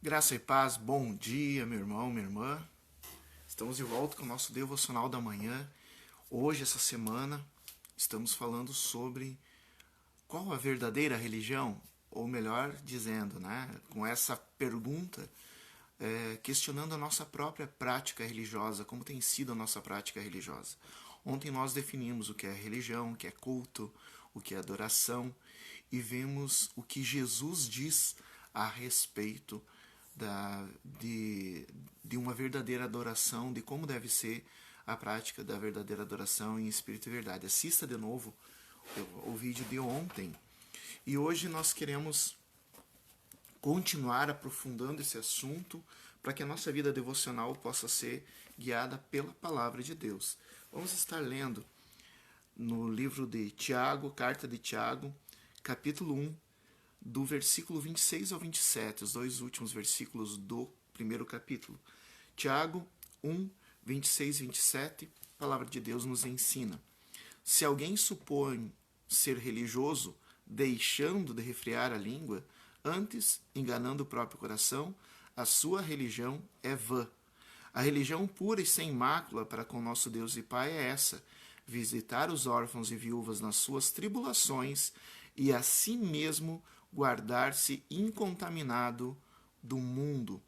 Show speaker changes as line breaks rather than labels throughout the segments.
Graça e paz, bom dia, meu irmão, minha irmã. Estamos de volta com o nosso devocional da manhã. Hoje, essa semana, estamos falando sobre qual a verdadeira religião, ou melhor dizendo, com essa pergunta, questionando a nossa própria prática religiosa, como tem sido a nossa prática religiosa. Ontem nós definimos o que é religião, o que é culto, o que é adoração, e vemos o que Jesus diz a respeito de uma verdadeira adoração, de como deve ser a prática da verdadeira adoração em espírito e verdade. Assista de novo o vídeo de ontem. E hoje nós queremos continuar aprofundando esse assunto para que a nossa vida devocional possa ser guiada pela palavra de Deus. Vamos estar lendo no livro de Tiago, carta de Tiago, capítulo 1, do versículo 26 ao 27, os dois últimos versículos do primeiro capítulo. Tiago 1, 26 e 27, a palavra de Deus nos ensina: se alguém supõe ser religioso, deixando de refrear a língua, antes enganando o próprio coração, a sua religião é vã. A religião pura e sem mácula para com nosso Deus e Pai é essa: visitar os órfãos e viúvas nas suas tribulações e a si mesmo guardar-se incontaminado do mundo.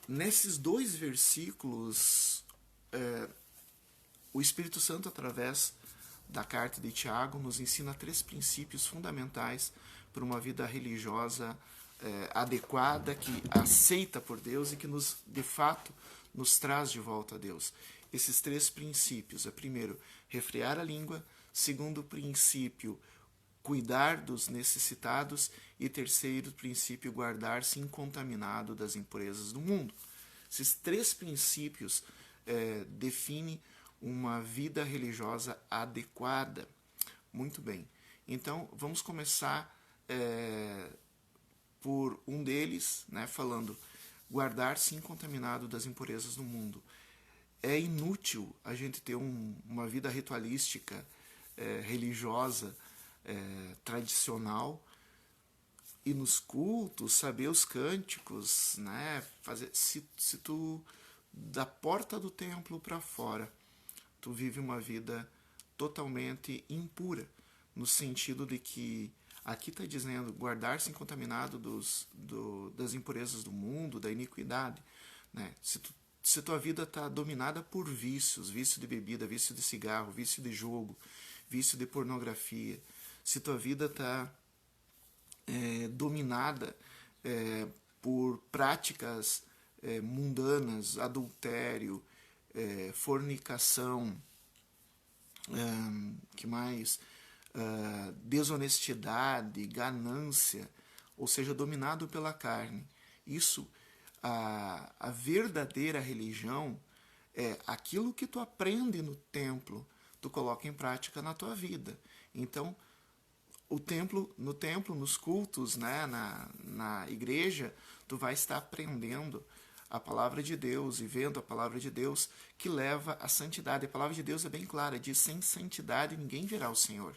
Nesses dois versículos, o Espírito Santo, através da carta de Tiago, nos ensina 3 princípios fundamentais para uma vida religiosa adequada, que aceita por Deus e que de fato nos traz de volta a Deus. Esses 3 princípios: primeiro, refrear a língua; segundo princípio, cuidar dos necessitados; e terceiro princípio, guardar-se incontaminado das impurezas do mundo. Esses 3 princípios definem uma vida religiosa adequada. Muito bem. Então, vamos começar por um deles, falando guardar-se incontaminado das impurezas do mundo. É inútil a gente ter uma vida ritualística, religiosa, tradicional, e nos cultos saber os cânticos, fazer, se tu da porta do templo para fora tu vive uma vida totalmente impura, no sentido de que aqui está dizendo guardar-se incontaminado das impurezas do mundo, da iniquidade, se tua vida está dominada por vícios, vício de bebida, vício de cigarro, vício de jogo, vício de pornografia, se tua vida está dominada por práticas mundanas, adultério, fornicação, que mais? Desonestidade, ganância, ou seja, dominado pela carne. Isso, a verdadeira religião é aquilo que tu aprende no templo, tu coloca em prática na tua vida. Então, no templo, nos cultos, na igreja, tu vai estar aprendendo a palavra de Deus e vendo a palavra de Deus que leva à santidade. A palavra de Deus é bem clara, diz: sem santidade ninguém verá o Senhor.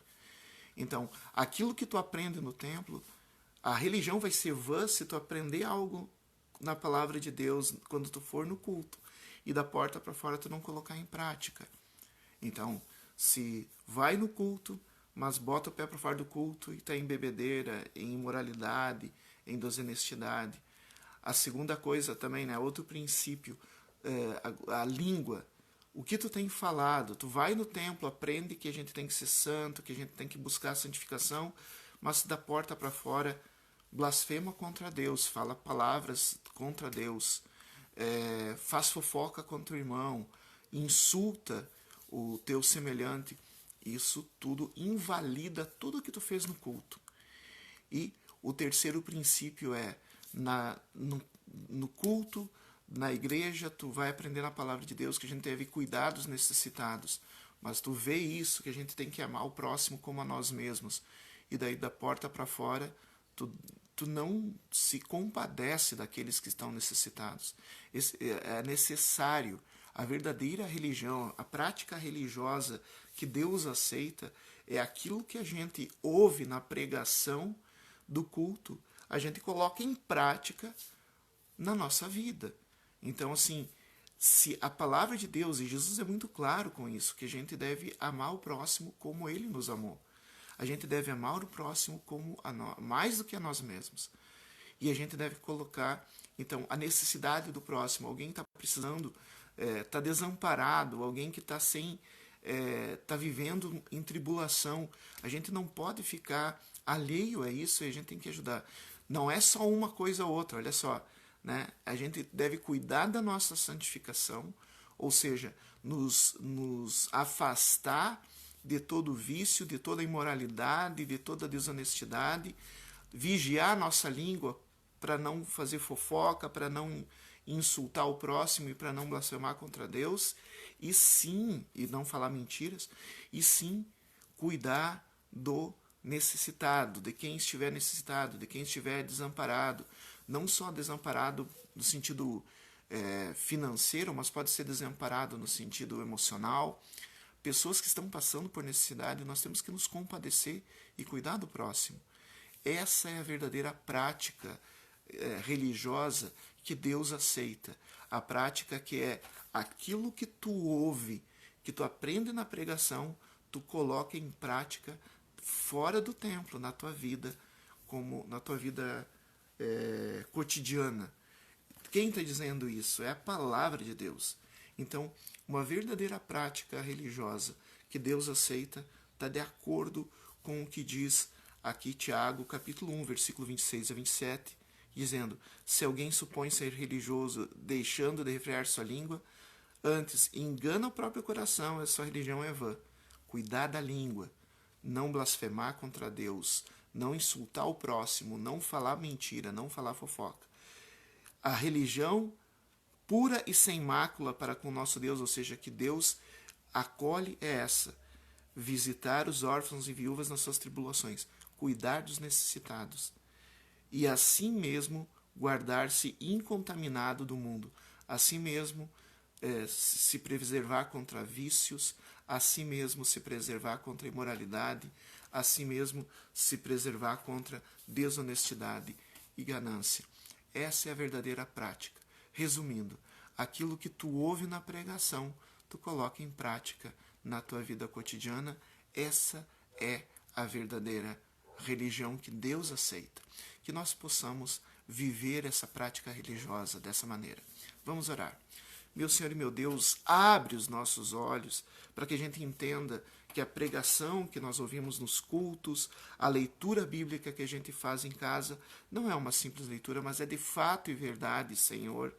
Então, aquilo que tu aprende no templo, a religião vai ser vã se tu aprender algo na palavra de Deus quando tu for no culto e da porta para fora tu não colocar em prática. Então, se vai no culto, mas bota o pé para fora do culto e está em bebedeira, em imoralidade, em desonestidade. A segunda coisa também, outro princípio, a língua. O que tu tem falado? Tu vai no templo, aprende que a gente tem que ser santo, que a gente tem que buscar a santificação, mas da porta para fora blasfema contra Deus, fala palavras contra Deus, faz fofoca contra o irmão, insulta o teu semelhante. Isso tudo invalida tudo o que tu fez no culto. E o terceiro princípio é, no culto, na igreja, tu vai aprender na palavra de Deus que a gente deve cuidar dos necessitados. Mas tu vê isso, que a gente tem que amar o próximo como a nós mesmos. E daí da porta para fora, tu não se compadece daqueles que estão necessitados. É necessário. A verdadeira religião, a prática religiosa que Deus aceita, é aquilo que a gente ouve na pregação do culto, a gente coloca em prática na nossa vida. Então, assim, se a palavra de Deus, e Jesus é muito claro com isso, que a gente deve amar o próximo como ele nos amou. A gente deve amar o próximo como mais do que a nós mesmos. E a gente deve colocar, então, a necessidade do próximo. Alguém está precisando, está desamparado, alguém que está está vivendo em tribulação. A gente não pode ficar alheio a isso e a gente tem que ajudar. Não é só uma coisa ou outra, olha só. Né? A gente deve cuidar da nossa santificação, ou seja, nos afastar de todo vício, de toda imoralidade, de toda desonestidade, vigiar nossa língua para não fazer fofoca, para não insultar o próximo e para não blasfemar contra Deus, e sim, e não falar mentiras, e sim cuidar do necessitado, de quem estiver necessitado, de quem estiver desamparado, não só desamparado no sentido financeiro, mas pode ser desamparado no sentido emocional. Pessoas que estão passando por necessidade, nós temos que nos compadecer e cuidar do próximo. Essa é a verdadeira prática religiosa que Deus aceita. A prática que é aquilo que tu ouve, que tu aprende na pregação, tu coloca em prática fora do templo, na tua vida, como na tua vida cotidiana. Quem está dizendo isso? É a palavra de Deus. Então, uma verdadeira prática religiosa que Deus aceita está de acordo com o que diz aqui Tiago, capítulo 1, versículo 26 a 27, dizendo: se alguém supõe ser religioso deixando de refrear sua língua, antes engana o próprio coração, a sua religião é vã. Cuidar da língua, não blasfemar contra Deus, não insultar o próximo, não falar mentira, não falar fofoca. A religião pura e sem mácula para com o nosso Deus, ou seja, que Deus acolhe, é essa: visitar os órfãos e viúvas nas suas tribulações, cuidar dos necessitados, e assim mesmo guardar-se incontaminado do mundo, assim mesmo se preservar contra vícios, assim mesmo se preservar contra imoralidade, assim mesmo se preservar contra desonestidade e ganância. Essa é a verdadeira prática. Resumindo, aquilo que tu ouve na pregação, tu coloca em prática na tua vida cotidiana. Essa é a verdadeira religião que Deus aceita. Que nós possamos viver essa prática religiosa dessa maneira. Vamos orar. Meu Senhor e meu Deus, abre os nossos olhos para que a gente entenda que a pregação que nós ouvimos nos cultos, a leitura bíblica que a gente faz em casa, não é uma simples leitura, mas é de fato e verdade, Senhor,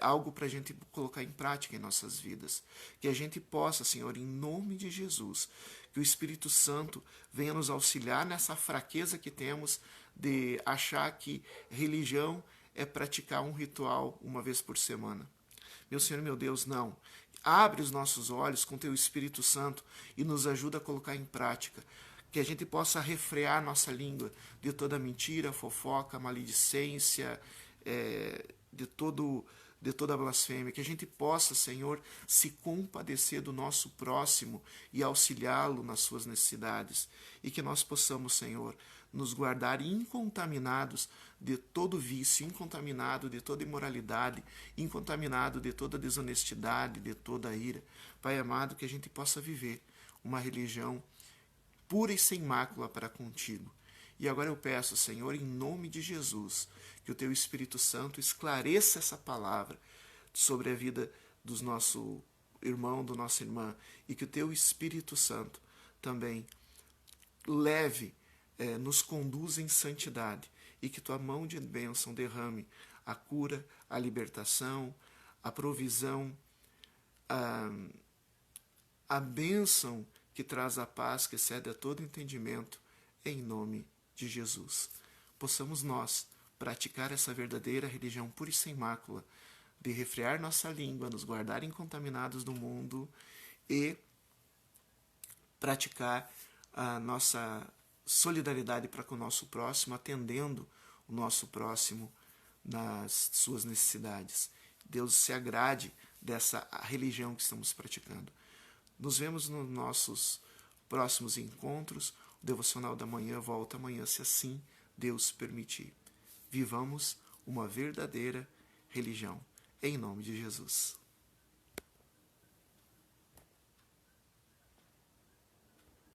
algo para a gente colocar em prática em nossas vidas. Que a gente possa, Senhor, em nome de Jesus, que o Espírito Santo venha nos auxiliar nessa fraqueza que temos de achar que religião é praticar um ritual uma vez por semana. Meu Senhor, meu Deus, não. Abre os nossos olhos com Teu Espírito Santo e nos ajuda a colocar em prática. Que a gente possa refrear nossa língua de toda mentira, fofoca, maledicência, de toda blasfêmia. Que a gente possa, Senhor, se compadecer do nosso próximo e auxiliá-lo nas suas necessidades. E que nós possamos, Senhor, nos guardar incontaminados de todo vício, incontaminado de toda imoralidade, incontaminado de toda desonestidade, de toda ira. Pai amado, que a gente possa viver uma religião pura e sem mácula para contigo. E agora eu peço, Senhor, em nome de Jesus, que o Teu Espírito Santo esclareça essa palavra sobre a vida do nosso irmão, da nossa irmã, e que o Teu Espírito Santo também nos conduza em santidade, e que Tua mão de bênção derrame a cura, a libertação, a provisão, a bênção que traz a paz que excede a todo entendimento, em nome de Jesus. Possamos nós praticar essa verdadeira religião pura e sem mácula, de refrear nossa língua, nos guardar incontaminados do mundo e praticar a nossa solidariedade para com o nosso próximo, atendendo o nosso próximo nas suas necessidades. Deus se agrade dessa religião que estamos praticando. Nos vemos nos nossos próximos encontros. O Devocional da Manhã volta amanhã, se assim Deus permitir. Vivamos uma verdadeira religião. Em nome de Jesus.